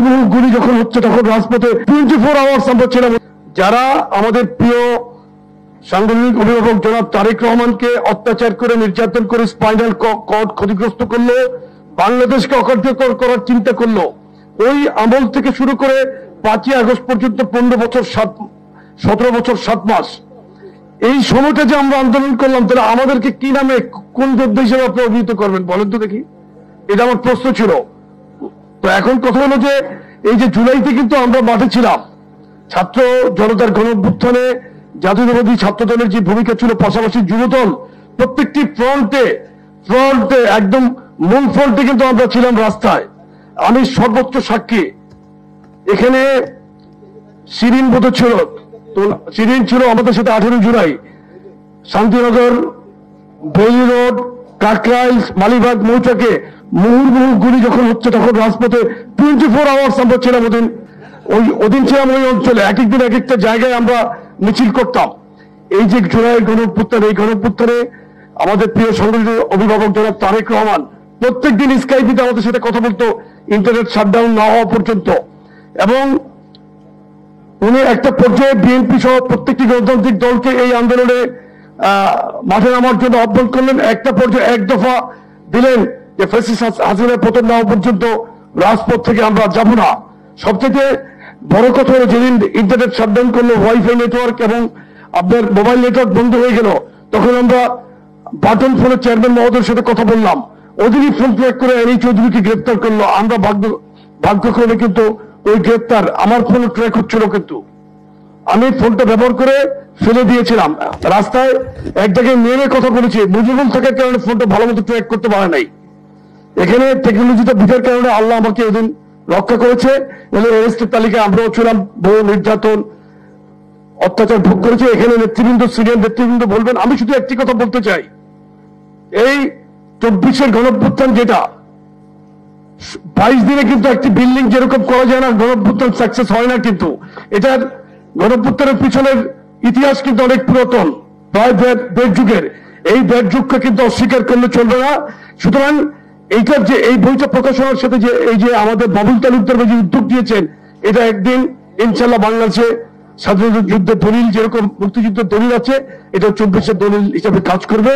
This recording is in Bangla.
মুহুর্মুহু গুলি যখন হচ্ছে তখন রাজপথে 24 আওয়ার্স আমরা ছিলাম। যারা আমাদের প্রিয় সাংগঠনিক অভিভাবক জনাব তারেক রহমানকে অত্যাচার করে নির্যাতন করে স্পাইনাল কর্ড ক্ষতিগ্রস্ত করলো, বাংলাদেশকে অকার্যকর করার চিন্তা করলো, ওই আমল থেকে শুরু করে 5ই আগস্ট পর্যন্ত 17 বছর 7 মাস এই সময়টা যে আমরা আন্দোলন করলাম, তাহলে আমাদেরকে কি নামে কোন যোদ্ধা হিসেবে আপনি অভিহিত করবেন বলেন তো দেখি? এটা আমার প্রশ্ন ছিল। তো এখন কথা হলো যে এই যে জুলাইতে কিন্তু আমরা মাঠে ছিলাম, ছাত্র জনতার গণঅভ্যুত্থানে জাতীয়তাবাদী ছাত্র দলের যে ভূমিকা ছিল, পাশাপাশি যুবদল প্রত্যেকটি ফ্রন্টে একদম মূল ফ্রন্টে কিন্তু আমরা ছিলাম রাস্তায়। আমি সর্বোচ্চ সাক্ষী। এখানে শিরিন বোধ ছিল, তো শিরিন ছিল আমাদের সাথে 18 জুলাই শান্তিনগর, বেইলি রোড, কাকরাইল, মালিবাগ মৌচাকে মুহুর্মুহু গুলি যখন হচ্ছে তখন রাজপথে 24 আওয়ার্স আমরা ছিলাম। ওদিন ছিলাম ওই অঞ্চলে, এক একদিন এক একটা জায়গায় আমরা মিছিল করতাম। এই যে জুলাইয়ের গণঅভ্যুত্থান, এই গণঅভ্যুত্থানে আমাদের প্রিয় সংগঠিত অভিভাবক জনাব তারেক রহমান প্রত্যেকদিন স্কাইপিতে আমাদের সাথে কথা বলতো, ইন্টারনেট শাটডাউন না হওয়া পর্যন্ত। এবং উনি একটা পর্যায়ে বিএনপি সহ প্রত্যেকটি গণতান্ত্রিক দলকে এই আন্দোলনে মাঠে নামার জন্য আহ্বান করলেন। একটা পর্যায়ে এক দফা দিলেন যে ফ্যাসিস্ট হাসিনার পতন না হওয়া পর্যন্ত রাজপথ থেকে আমরা যাব না। সবথেকে বড় কথা হলো যেদিন ইন্টারনেট শাটডাউন করলো, ওয়াইফাই নেটওয়ার্ক এবং আপনার মোবাইল নেটওয়ার্ক বন্ধ হয়ে গেল, তখন আমরা বাটন ফোনের চেয়ারম্যান মহোদয়ের সাথে কথা বললাম। ওদিনই ফোন ট্র্যাক করে এনি চৌধুরীকে গ্রেপ্তার করলো। আমরা ভাগ্যক্রমে কিন্তু ওই গ্রেপ্তার আমার ফোনে ট্র্যাক হচ্ছিল, কিন্তু আমি ফোনটা ব্যবহার করে ফেলে দিয়েছিলাম রাস্তায়। এক জায়গায় নেমে কথা বলেছি, মুজিবুল থাকার কারণে ফোনটা ভালো মতো ট্র্যাক করতে পারে নাই। এখানে টেকনোলজিটা বিটার কারণে আল্লাহ আমাকে ওদিন রক্ষা করেছে। এরেস্টের তালিকায় আমরাও ছিলাম, বহু নির্যাতন অত্যাচার ভোগ করেছে। এখানে নেতৃবৃন্দ, সিনিয়র নেতৃবৃন্দ বলবেন। আমি শুধু একটি কথা বলতে চাই, এই 24-এর গণঅভ্যুত্থান যেটা 22 দিনে কিন্তু একটি বিল্ডিং যেরকম করা যায় না, গণঅভ্যুত্থান সাকসেস হয় না। কিন্তু এটার গণঅভ্যুত্থানের পিছনের ইতিহাস কিন্তু অনেক পুরাতন, প্রায় 1.5 যুগের। এই 1.5 যুগকে কিন্তু অস্বীকার করলে চলবে না। সুতরাং এইটার যে এই বইটা প্রকাশনার সাথে যে এই যে আমাদের বাবুল তালুকদার যে উদ্যোগ দিয়েছেন, এটা একদিন ইনশাল্লাহ বাংলাদেশে স্বাধীনতা যুদ্ধের দলিল যেরকম মুক্তিযুদ্ধের দলিল আছে, এটা 24-এর দলিল হিসাবে কাজ করবে।